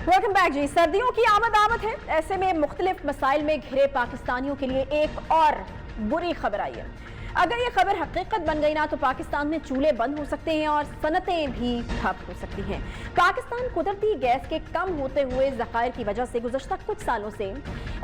Welcome back जी। सर्दियों की आमद है, ऐसे में मुख्तलिफ मसाइल में घिरे पाकिस्तानियों के लिए एक और बुरी खबर आई है। अगर ये खबर हकीकत बन गई ना तो पाकिस्तान में चूल्हे बंद हो सकते हैं और सनतें भी ठप हो सकती हैं। पाकिस्तान कुदरती गैस के कम होते हुए ज़खायर की वजह से गुज़श्ता कुछ सालों से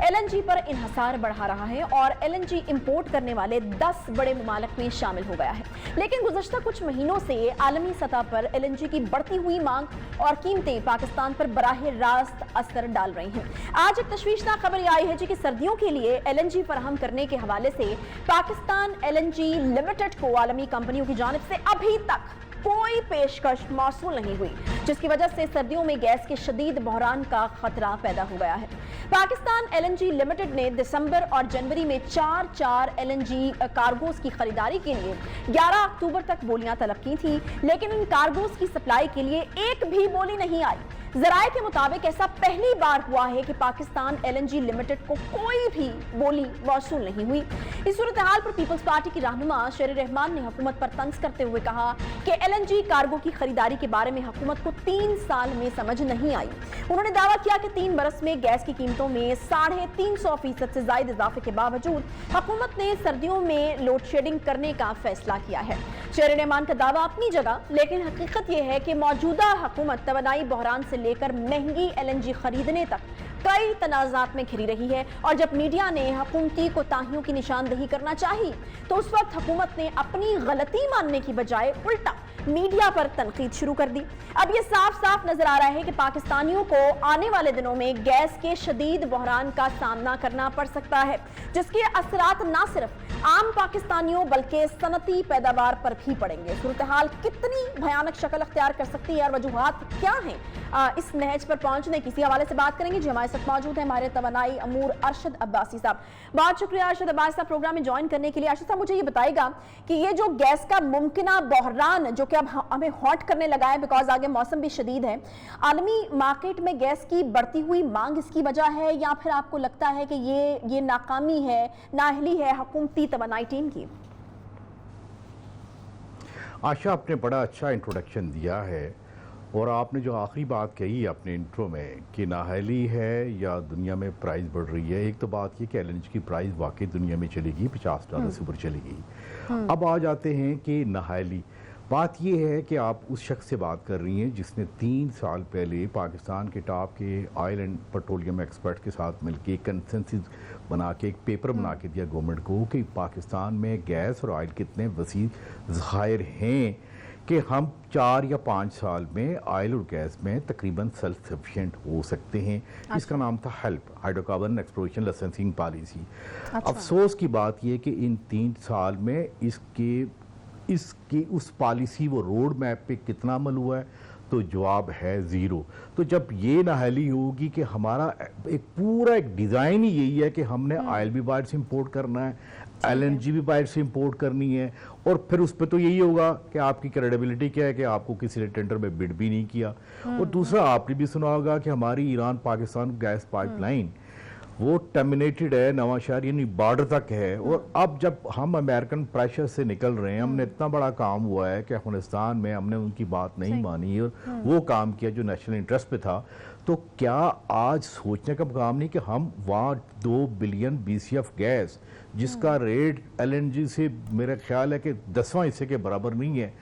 LNG पर इन्हसार बढ़ा रहा है और LNG इंपोर्ट करने वाले 10 बड़े ममालिक में शामिल हो गया है। लेकिन गुज़श्ता कुछ महीनों से आलमी सतह पर LNG की बढ़ती हुई मांग और कीमतें पाकिस्तान पर बराह रास्त असर डाल रही हैं। आज एक तशवीशनाक खबर आई है जी कि सर्दियों के लिए LNG फराहम करने के हवाले से पाकिस्तान LNG लिमिटेड को आलमी कंपनियों की जानिब से अभी तक कोई पेशकश मौसूल नहीं हुई, जिसकी वजह से सर्दियों में गैस के शदीद बहरान का खतरा पैदा हो गया है। पाकिस्तान LNG लिमिटेड ने दिसंबर और जनवरी में चार LNG कार्गोज की खरीदारी के लिए 11 अक्टूबर तक बोलियां तलब की थी, लेकिन इन कार्गोज की सप्लाई के लिए एक भी बोली नहीं आई। जराये के मुताबिक ऐसा पहली बार हुआ है कि पाकिस्तान LNG लिमिटेड को कोई भी बोली मौसूल नहीं हुई। इस सूरत हाल पर पीपल्स पार्टी की रहनुमा शेर रहमान ने हुकूमत पर तंज करते हुए कहा कि LNG कार्गो की खरीदारी के बारे में हुकूमत को 3 साल में समझ नहीं आई। उन्होंने दावा किया कि 3 बरस में गैस की कीमतों में 350% से ज्यादा इजाफे के बावजूद हुकूमत ने सर्दियों में लोड शेडिंग करने का फैसला किया है। शेर रहमान का दावा अपनी जगह, लेकिन हकीकत यह है कि मौजूदा हुकूमत तवानाई बहरान से लेकर महंगी LNG खरीदने तक कई तनाज़ात में घिरी रही है और जब मीडिया ने हुकूमती कोताहियों की निशानदेही करना चाहिए तो उस वक्त हुकूमत ने अपनी गलती मानने की बजाय उल्टा मीडिया पर तनकीद शुरू कर दी। अब यह साफ साफ नजर आ रहा है कि पाकिस्तानियों को आने वाले दिनों में गैस के शदीद बहरान का सामना करना पड़ सकता है, जिसके असरात न सिर्फ आम पाकिस्तानियों बल्कि सनती पैदावार पर भी पड़ेंगे। सूरत हाल कितनी भयानक शक्ल अख्तियार कर सकती है और वजूहात क्या हैं, इस नहज पर पहुंचने किसी हवाले से बात करेंगे। जी हमारे साथ मौजूद है हमारे तवानाई अमूर अरशद अब्बासी साहब। बहुत शुक्रिया अरशद अब्बासी साहब प्रोग्राम में ज्वाइन करने के लिए। अरशद साहब, मुझे ये बताएगा कि ये जो गैस का मुमकिना बहरान जो कि अब हमें हॉट करने लगा है बिकॉज आगे मौसम भी शदीद है, आलमी मार्केट में गैस की बढ़ती हुई मांग इसकी वजह है या फिर आपको लगता है कि ये नाकामी है, नाअहली है हुकूमती तवानाई टीम की? आशा, आपने बड़ा अच्छा इंट्रोडक्शन दिया है और आपने जो आखिरी बात कही अपने इंट्रो में कि नाअहली है या दुनिया में प्राइस बढ़ रही है, एक तो बात ये कि LNG की प्राइस वाकई दुनिया में चलेगी, $50 से ऊपर चलेगी। अब आ जाते हैं कि नाअहली बात यह है कि आप उस शख्स से बात कर रही हैं जिसने 3 साल पहले पाकिस्तान के टॉप के ऑयल एंड पेट्रोलियम एक्सपर्ट के साथ मिलकर कंसेंसस बना के एक पेपर बना के दिया गवर्नमेंट को कि पाकिस्तान में गैस और ऑयल कितने वसी ज़खायर हैं कि हम 4 या 5 साल में ऑयल और गैस में तकरीबन सेल्फ सफिशिएंट हो सकते हैं। इसका नाम था help, hydrocarbon exploration licensing policy. अफसोस की बात यह कि इन 3 साल में इसकी उस पॉलिसी वो रोड मैप पे कितना अमल हुआ है, तो जवाब है ज़ीरो। तो जब ये नाअहली होगी कि हमारा एक डिज़ाइन ही यही है कि हमने ऑयल भी बाहर से इंपोर्ट करना है, LNG भी बाहर से इंपोर्ट करनी है, और फिर उस पर तो यही होगा कि आपकी क्रेडिबिलिटी क्या है कि आपको किसी ने टेंडर में बिड भी नहीं किया। और दूसरा, आपने भी सुना होगा कि हमारी ईरान पाकिस्तान गैस पाइपलाइन वो टर्मिनेटेड है, नवाशहर यानी बॉर्डर तक है। और अब जब हम अमेरिकन प्रेशर से निकल रहे हैं, हमने इतना बड़ा काम हुआ है कि अफगानिस्तान में हमने उनकी बात नहीं मानी और वो काम किया जो नेशनल इंटरेस्ट पे था, तो क्या आज सोचने का काम नहीं कि हम वहाँ 2 बिलियन BCF गैस जिसका रेट LNG से मेरा ख्याल है कि 10वां हिस्से के बराबर नहीं है,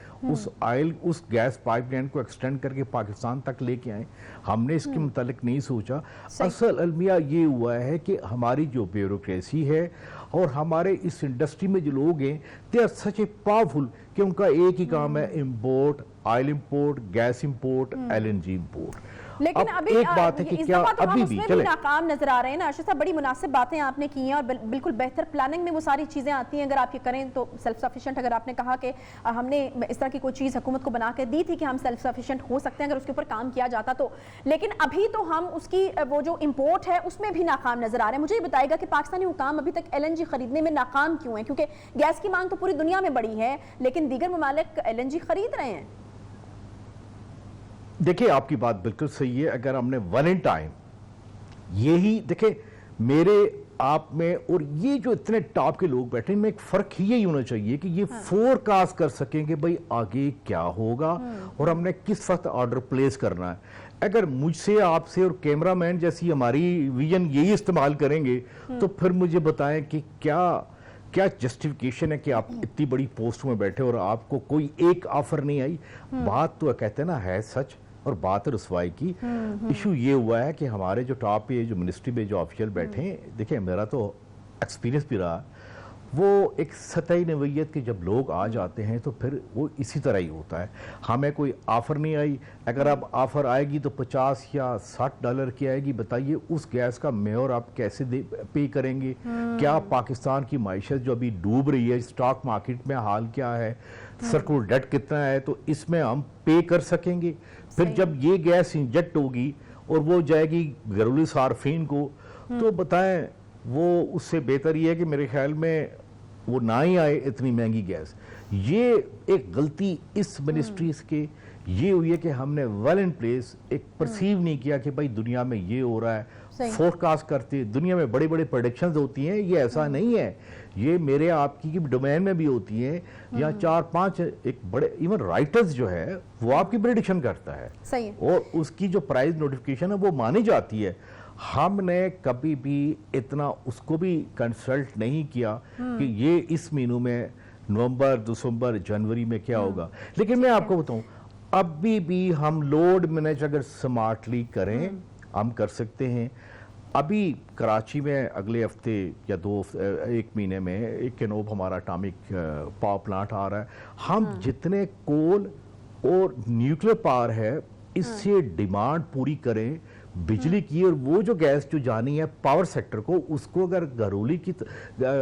उस गैस पाइपलाइन को एक्सटेंड करके पाकिस्तान तक लेके आए। हमने इसके मुतालिक नहीं सोचा। असल अलमिया ये हुआ है कि हमारी जो ब्यूरोक्रेसी है और हमारे इस इंडस्ट्री में जो लोग हैं, they are such a powerful कि उनका एक ही काम है import, oil import, gas import, LNG import. लेकिन अभी एक बात है कि क्या अभी भी चले नाकाम नजर आ रहे हैं ना अरशद साहब। बड़ी मुनासिब बातें आपने की हैं और बिल्कुल बेहतर प्लानिंग में वो सारी चीज़ें आती हैं अगर आप ये करें तो सेल्फ सफिशिएंट। अगर आपने कहा कि हमने इस तरह की कोई चीज़ हुकूमत को बना के दी थी कि हम सेल्फ सफिशिएंट हो सकते हैं अगर उसके ऊपर काम किया जाता तो, लेकिन अभी तो हम उसकी वो जो इम्पोर्ट है उसमें भी नाकाम नजर आ रहे हैं। मुझे ये बताएगा कि पाकिस्तानी हुकाम अभी तक LNG खरीदने में नाकाम क्यों है? क्योंकि गैस की मांग तो पूरी दुनिया में बढ़ी है लेकिन दीगर ममालिक LNG खरीद रहे हैं। देखिए, आपकी बात बिल्कुल सही है। अगर हमने वन इन टाइम यही देखिए, मेरे आप में, और ये जो इतने टॉप के लोग बैठे हैं, इनमें एक फर्क यही होना चाहिए कि ये फोरकास्ट कर सकेंगे भाई आगे क्या होगा और हमने किस वक्त ऑर्डर प्लेस करना है। अगर मुझसे, आपसे और कैमरामैन जैसी हमारी विजन यही इस्तेमाल करेंगे तो फिर मुझे बताएं कि क्या जस्टिफिकेशन है कि आप इतनी बड़ी पोस्ट में बैठे और आपको कोई एक ऑफर नहीं आई। बात तो कहते हैं ना है सच और बात रसवाई की। इशू ये हुआ है कि हमारे जो टॉप पे जो मिनिस्ट्री में जो ऑफिशियल बैठे हैं, देखिए मेरा तो एक्सपीरियंस भी रहा, वो एक सतही नवैयत के जब लोग आ जाते हैं तो फिर वो इसी तरह ही होता है। हमें कोई ऑफ़र नहीं आई, अगर अब ऑफ़र आएगी तो 50 या 60 डॉलर की आएगी। बताइए उस गैस का मेयर आप कैसे पे करेंगे? क्या पाकिस्तान की माइशत जो अभी डूब रही है, स्टॉक मार्केट में हाल क्या है, सर्कुलर डेट कितना है, तो इसमें हम पे कर सकेंगे? फिर जब ये गैस इंजेक्ट होगी और वो जाएगी घरेलू सार्फिन को, तो बताएं वो उससे बेहतर ये है कि मेरे ख्याल में वो ना ही आए इतनी महंगी गैस। ये एक गलती इस मिनिस्ट्रीज के ये हुई है कि हमने वेल इन प्लेस एक परसीव नहीं किया कि भाई दुनिया में ये हो रहा है। फोरकास्ट करते दुनिया में बड़ी बड़ी प्रेडिक्शंस होती हैं, ये ऐसा नहीं है, ये मेरे आपकी की डोमेन में भी होती है। या 4-5 एक बड़े इवन राइटर्स जो है वो आपकी प्रेडिक्शन करता है। सही है। और उसकी जो प्राइस नोटिफिकेशन है वो मानी जाती है। हमने कभी भी इतना उसको भी कंसल्ट नहीं किया कि ये इस महीनों में नवंबर, दिसंबर, जनवरी में क्या होगा। लेकिन मैं आपको बताऊं, अभी भी हम लोड मैनेज अगर स्मार्टली करें हम कर सकते हैं। अभी कराची में अगले हफ्ते या 1 महीने में एक केनोब हमारा एटॉमिक पावर प्लांट आ रहा है। हम जितने कोल और न्यूक्लियर पावर है इससे डिमांड पूरी करें बिजली की, और वो जो गैस जो जानी है पावर सेक्टर को, उसको अगर घरेलू की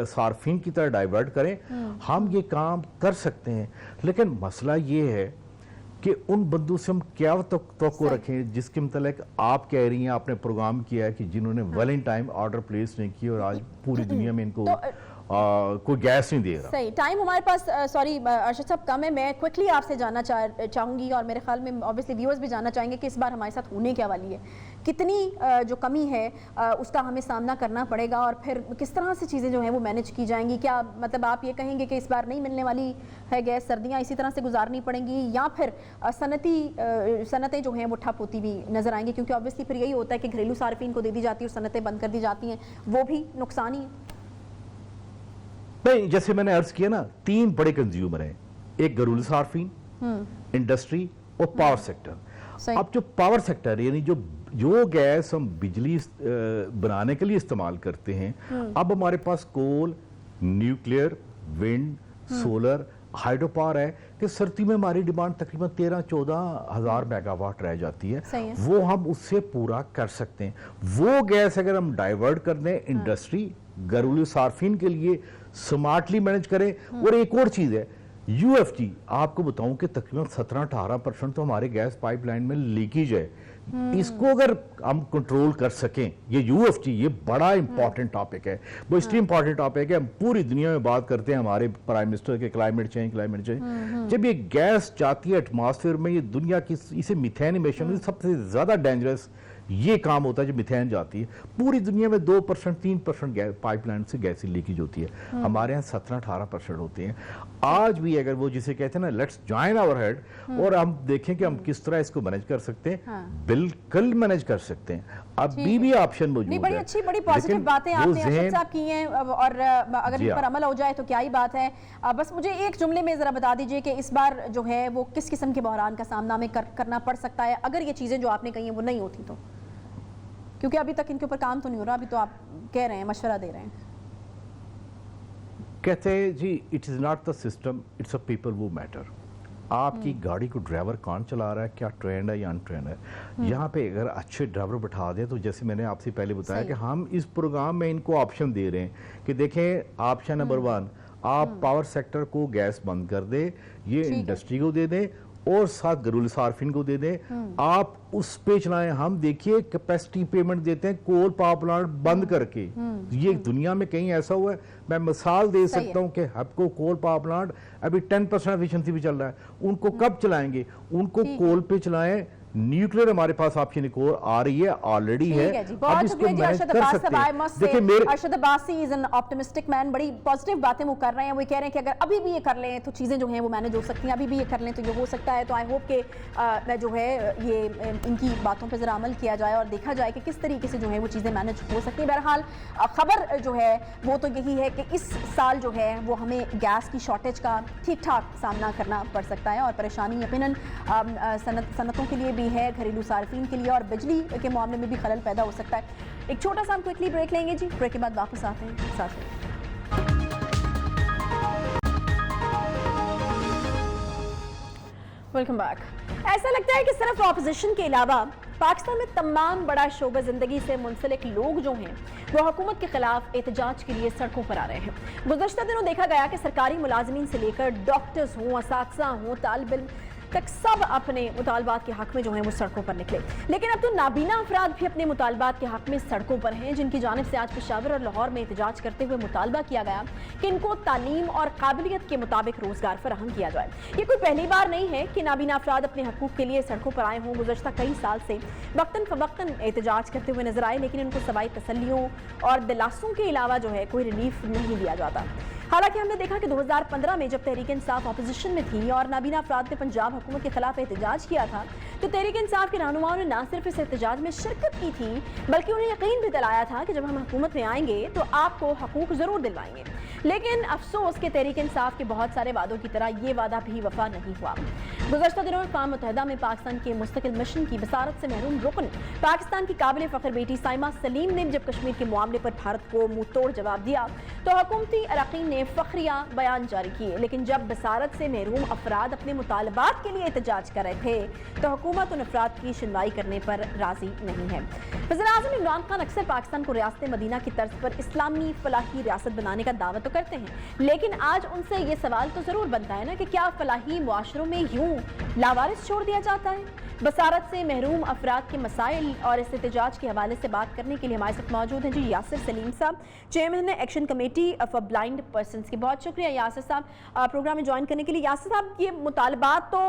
सार्फिन की तरह डाइवर्ट करें, हम ये काम कर सकते हैं। लेकिन मसला ये है कि उन बंदों से हम क्या तो रखें जिसके मतलब आप कह रही हैं, आपने प्रोग्राम किया है कि जिन्होंने well in time order place नहीं किया और आज पूरी दुनिया में इनको कोई गैस नहीं दे रहा। सही। टाइम हमारे पास सॉरी अरशद साहब कम है। मैं क्विकली आपसे जानना चाहूँगी और मेरे ख्याल में ऑब्वियसली व्यूअर्स भी जानना चाहेंगे कि इस बार हमारे साथ होने क्या वाली है, कितनी जो कमी है उसका हमें सामना करना पड़ेगा और फिर किस तरह से चीज़ें जो हैं वो मैनेज की जाएंगी। क्या मतलब आप ये कहेंगे कि इस बार नहीं मिलने वाली है गैस, सर्दियाँ इसी तरह से गुजारनी पड़ेंगी, या फिर सनतें जो हैं वो ठप होती भी नजर आएंगी? क्योंकि ऑब्वियसली फिर यही होता है कि घरेलू सार्फिन को दे दी जाती है और सनतें बंद कर दी जाती हैं, वो भी नुकसान ही है। नहीं, जैसे मैंने अर्ज किया ना, 3 बड़े कंज्यूमर हैं, एक घरेलू सार्फिन, इंडस्ट्री और पावर सेक्टर। अब जो पावर सेक्टर यानी जो गैस हम बिजली बनाने के लिए इस्तेमाल करते हैं, अब हमारे पास coal, nuclear, wind, solar, hydro power है कि सर्दी में हमारी डिमांड तकरीबन 13-14 हज़ार मेगावाट रह जाती है। वो हम उससे पूरा कर सकते हैं। वो गैस अगर हम डाइवर्ट कर दें इंडस्ट्री, घरेलू सार्फिन के लिए स्मार्टली मैनेज करें। और एक और चीज है, यूएफटी, आपको बताऊं कि तकरीबन 17-18% तो हमारे गैस पाइपलाइन में लीकेज है। इसको अगर हम कंट्रोल कर सकें, ये यूएफटी ये बड़ा इंपॉर्टेंट टॉपिक है। वो इसलिए इंपॉर्टेंट टॉपिक है, हम पूरी दुनिया में बात करते हैं हमारे प्राइम मिनिस्टर के क्लाइमेट चेंज। जब ये गैस जाती है एटमॉस्फेयर में, ये दुनिया की इसे मीथेन इमिशन सबसे ज्यादा डेंजरस ये काम होता है। जब मीथेन जाती है पूरी दुनिया में 2% 3% पाइपलाइन से गैस लीकेज होती है, हमारे यहाँ 17-18% होते हैं। आज भी अगर वो जिसे कहते हैं ना लेट्स जॉइन आवर हेड, और हम देखें कि हम किस तरह इसको मैनेज कर सकते हैं, बिल्कुल मैनेज कर सकते हैं। अभी भी ऑप्शन मौजूद है। बड़ी अच्छी बड़ी पॉजिटिव बातें आपने अरशद साहब की हैं, और अगर इन पर अमल हो जाए तो क्या ही बात है। बस मुझे एक जुमले में जरा बता दीजिए कि इस बार जो है वो किस किस्म के बहरान का सामना हमें करना पड़ सकता है अगर ये चीजें जो आपने कही हैं वो नहीं होती तो? क्योंकि अभी तक इनके ऊपर काम तो नहीं हो रहा, अभी तो आप कह रहे हैं, मशवरा दे रहे हैं। कहते हैं जी it is not the system, it's a people who matter. आपकी गाड़ी को ड्राइवर कौन चला रहा है, क्या ट्रेंड है या अनट्रेंड है। यहाँ पे अगर अच्छे ड्राइवर बैठा दें तो जैसे मैंने आपसे पहले बताया कि हम इस प्रोग्राम में इनको ऑप्शन दे रहे हैं कि देखें ऑप्शन नंबर 1, आप पावर सेक्टर को गैस बंद कर दे, ये इंडस्ट्री को दे दें और साथ घरेलू सार्फिन को दे दें, आप उस पे चलाएं। हम देखिए कैपेसिटी पेमेंट देते हैं कोल पावर प्लांट बंद करके। ये दुनिया में कहीं ऐसा हुआ है? मैं मिसाल दे सकता हूं कि हबको कोल पावर प्लांट अभी 10% एफिशिएंसी भी चल रहा है। उनको कब चलाएंगे? उनको कोल पे चलाएं, न्यूक्लियर हमारे पास ऑप्शन एक और आ रही है, ऑलरेडी है। ठीक है जी, बहुत शुक्रिया जी अरशद अब्बास साहब। I must say Arshad Abbasi is an optimistic man, बड़ी पॉजिटिव बातें वो कर रहे हैं। वो कह रहे हैं कि अगर अभी भी ये कर लें तो चीज़ें जो हैं वो मैनेज हो सकती हैं, अभी भी ये कर लें तो ये हो सकता है। तो आई होप कि जो है ये इनकी बातों पर ज़रा अमल किया जाए और देखा जाए कि किस तरीके से जो है वो चीज़ें मैनेज हो सकती हैं। बहरहाल खबर जो है वो तो यही है कि इस साल जो है वो हमें गैस की शॉर्टेज का ठीक ठाक सामना करना पड़ सकता है और परेशानी यकीनन सनतों के लिए भी है, घरेलू सार्फिन के लिए, और बिजली के मामले में भी खलल पैदा हो सकता है। एक छोटा सा हम क्विकली ब्रेक लेंगे जी, ब्रेक के बाद वापस आते हैं साथ में। Welcome back. ऐसा लगता है कि सिर्फ ऑपोजिशन के अलावा पाकिस्तान में तमाम बड़ा शोबा ज़िंदगी से मुंसलिक लोग जो हैं वो हुकूमत के खिलाफ एहतजाज के लिए सड़कों पर आ रहे हैं। गुज़श्ता दिनों देखा गया कि सरकारी मुलाजमीन से लेकर डॉक्टर्स हों, असातिज़ा हों, तालिब इल्म तक सब अपने मुतालबात के हक़ में जो हैं वो सड़कों पर निकले। लेकिन अब तो नाबीना अफराद भी अपने मुतालबात के हक़ में सड़कों पर हैं, जिनकी जानिब से आज पेशावर और लाहौर में एहतजाज करते हुए मुतालबा किया गया कि इनको तालीम और काबिलियत के मुताबिक रोज़गार फराहम किया जाए। ये कोई पहली बार नहीं है कि नाबीना अफराद अपने हकूक़ के लिए सड़कों पर आए हों। गुज़श्ता कई साल से वक्तन फ़वक्तन एहतजाज करते हुए नजर आए, लेकिन इनको सवाई तसल्लियों और दिलासों के अलावा जो है कोई रिलीफ नहीं दिया जाता। हालांकि हमने देखा कि 2015 में जब तहरीक इंसाफ अपोजिशन में थी और नाबीना अफराद ने पंजाब हुकूमत के खिलाफ एहतजाज किया था, तो तहरीक इंसाफ के रहनुमाओं ने न सिर्फ इस एहतजाज में शिरकत की थी, बल्कि उन्हें यकीन भी दिलाया था कि जब हम हुकूमत में आएंगे तो आपको हकूक ज़रूर दिलवाएंगे। लेकिन अफसोस के तहरीक इंसाफ के बहुत सारे वादों की तरह ये वादा भी वफा नहीं हुआ। गुज़श्ता दिनों में अक़वाम मुत्तहिदा में पाकिस्तान के मुस्तकिल मिशन की बसारत से महरूम रुकन पाकिस्तान की काबिल फ़ख्र बेटी साइमा सलीम ने जब कश्मीर के मामले पर भारत को मुँह तोड़ जवाब दिया तो हुकूमती अरकान ने फ़ख्रिया बयान जारी किए। लेकिन जब बसारत से महरूम अफराद अपने मुतालबात के लिए एहतजाज कर रहे थे तो हुकूमत उन अफराद की सुनवाई करने पर राजी नहीं है। वज़ीर-ए-आज़म इमरान खान अक्सर पाकिस्तान को रियासत मदीना की तर्ज पर इस्लामी फलाही रियासत बनाने का दावा तो करते हैं, लेकिन आज उनसे ये सवाल तो ज़रूर बनता है ना कि क्या फलाही मुआशरों में यूं लावारिस छोड़ दिया जाता है। बसारत से महरूम अफराद के मसाइल और इस एहतजाज के हवाले से बात करने के लिए हमारे साथ मौजूद हैं जी यासिर सलीम साहब, chairman action committee for blind persons की। बहुत शुक्रिया यासिर साहब प्रोग्राम में ज्वाइन करने के लिए। यासिर साहब, ये मुतालबात तो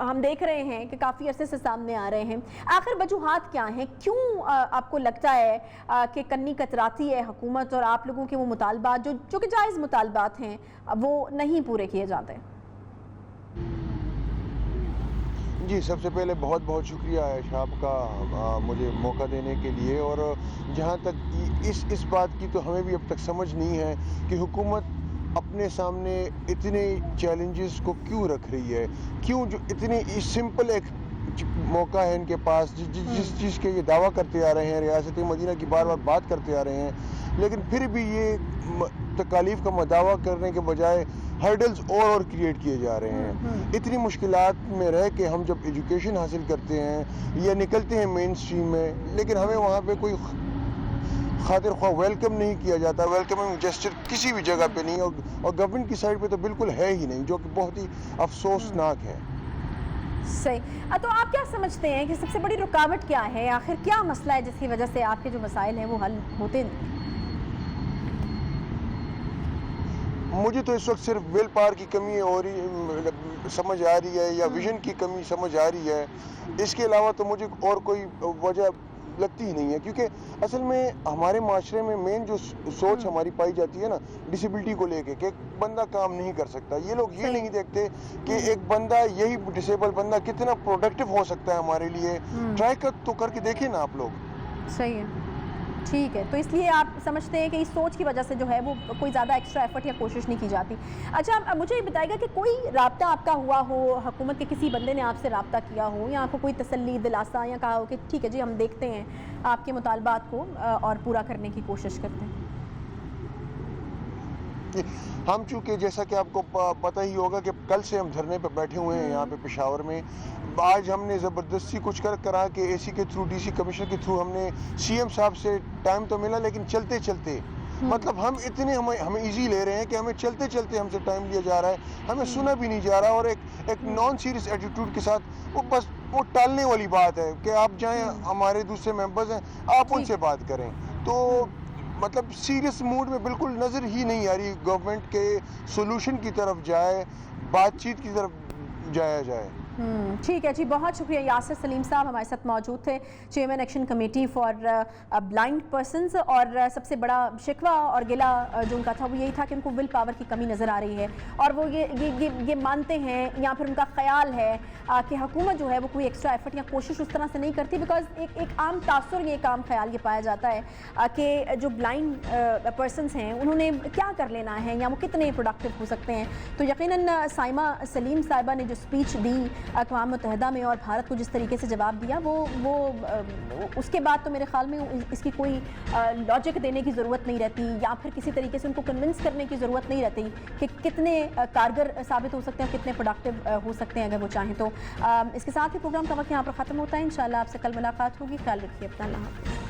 हम देख रहे हैं कि काफ़ी अरसे से सामने आ रहे हैं, आखिर वजूहात क्या हैं? क्यों आपको लगता है कि कन्नी कतराती है हुकूमत और आप लोगों के वो मुतालबात जो कि जायज़ मुतालबात हैं वो नहीं पूरे किए जाते? जी, सबसे पहले बहुत बहुत शुक्रिया आयशा आपका मुझे मौका देने के लिए। और जहाँ तक इस बात की तो हमें भी अब तक समझ नहीं है कि हुकूमत अपने सामने इतने चैलेंजेस को क्यों रख रही है, क्यों जो इतने सिंपल एक मौका है इनके पास जिस चीज़ के ये दावा करते आ रहे हैं, रियासत मदीना की बार बार बात करते आ रहे हैं, लेकिन फिर भी ये तकालीफ का दावा करने के बजाय हर्डल्स और क्रिएट किए जा रहे हैं। इतनी मुश्किलात में रह के हम जब एजुकेशन हासिल करते हैं या निकलते हैं मेन स्ट्रीम में, लेकिन हमें वहाँ पे कोई खातिर ख्वाह वेलकम नहीं किया जाता, वेलकमिंग जेस्चर किसी भी जगह पे नहीं, और गवर्नमेंट की साइड पे तो बिल्कुल है ही नहीं, जो कि बहुत ही अफसोसनाक है। सही। तो आप क्या समझते हैं कि सबसे बड़ी रुकावट क्या है, आखिर क्या मसला है जिसकी वजह से आपके जो मसाइल हैं वो हल होते नहीं? मुझे तो इस वक्त सिर्फ विल पावर की कमी और समझ आ रही है, या विजन की कमी समझ आ रही है। इसके अलावा तो मुझे और कोई वजह लगती ही नहीं है, क्योंकि असल में हमारे माशरे में मेन जो सोच हमारी पाई जाती है ना डिसेबिलिटी को लेके कि एक बंदा काम नहीं कर सकता, ये लोग ये नहीं देखते कि एक बंदा, यही डिसेबल बंदा कितना प्रोडक्टिव हो सकता है हमारे लिए। ट्राई तो करके देखें ना आप लोग। सही है, ठीक है। तो इसलिए आप समझते हैं कि इस सोच की वजह से जो है वो कोई ज़्यादा एक्स्ट्रा एफर्ट या कोशिश नहीं की जाती। अच्छा, अब मुझे ये बताइएगा कि कोई राब्ता आपका हुआ हो, हुकूमत के किसी बंदे ने आपसे राब्ता किया हो या आपको कोई तसल्ली दिलासा या कहा हो कि ठीक है जी हम देखते हैं आपके मुतालबात को और पूरा करने की कोशिश करते हैं? हम चूँकि जैसा कि आपको पता ही होगा कि कल से हम धरने पर बैठे हुए हैं यहाँ पे पेशावर में। आज हमने ज़बरदस्ती कुछ करा के एसी के थ्रू, डीसी कमिश्नर के थ्रू हमने सीएम साहब से टाइम तो मिला, लेकिन चलते चलते मतलब हम इतने हमें इजी ले रहे हैं कि हमें चलते चलते हमसे टाइम लिया जा रहा है, हमें सुना भी नहीं जा रहा, और एक नॉन सीरियस एटीट्यूड के साथ वो टालने वाली बात है कि आप जाएं, हमारे दूसरे मेंबर्स हैं, आप उनसे बात करें। तो मतलब सीरियस मूड में बिल्कुल नज़र ही नहीं आ रही गवर्नमेंट के सोल्यूशन की तरफ जाए, बातचीत की तरफ जाया जाए। ठीक है जी, बहुत शुक्रिया यासिर सलीम साहब हमारे साथ मौजूद थे, chairman action committee for blind persons. और सबसे बड़ा शिकवा और गिला जो उनका था वो यही था कि उनको विल पावर की कमी नज़र आ रही है और वो ये मानते हैं या फिर उनका ख्याल है कि हुकूमत जो है वो कोई एक्स्ट्रा एफर्ट या कोशिश उस तरह से नहीं करती, बिकॉज एक आम तासुर, एक आम ख्याल ये पाया जाता है कि जो ब्लाइंड पर्सनस हैं उन्होंने क्या कर लेना है या वो कितने प्रोडक्टिव हो सकते हैं। तो यकीनन साइमा सलीम साहिबा ने जो स्पीच दी अक़वाम मुत्तहिदा में और भारत को जिस तरीके से जवाब दिया वो उसके बाद तो मेरे ख्याल में इसकी कोई लॉजिक देने की ज़रूरत नहीं रहती या फिर किसी तरीके से उनको कन्विंस करने की ज़रूरत नहीं रहती कि कितने कारगर साबित हो सकते हैं और कितने प्रोडक्टिव हो सकते हैं अगर वो चाहें तो। इसके साथ ही प्रोग्राम का वक्त यहाँ पर ख़त्म होता है। इंशाल्लाह आपसे कल मुलाकात होगी। ख्याल रखिए अपना। अल्लाह हाफ़िज़।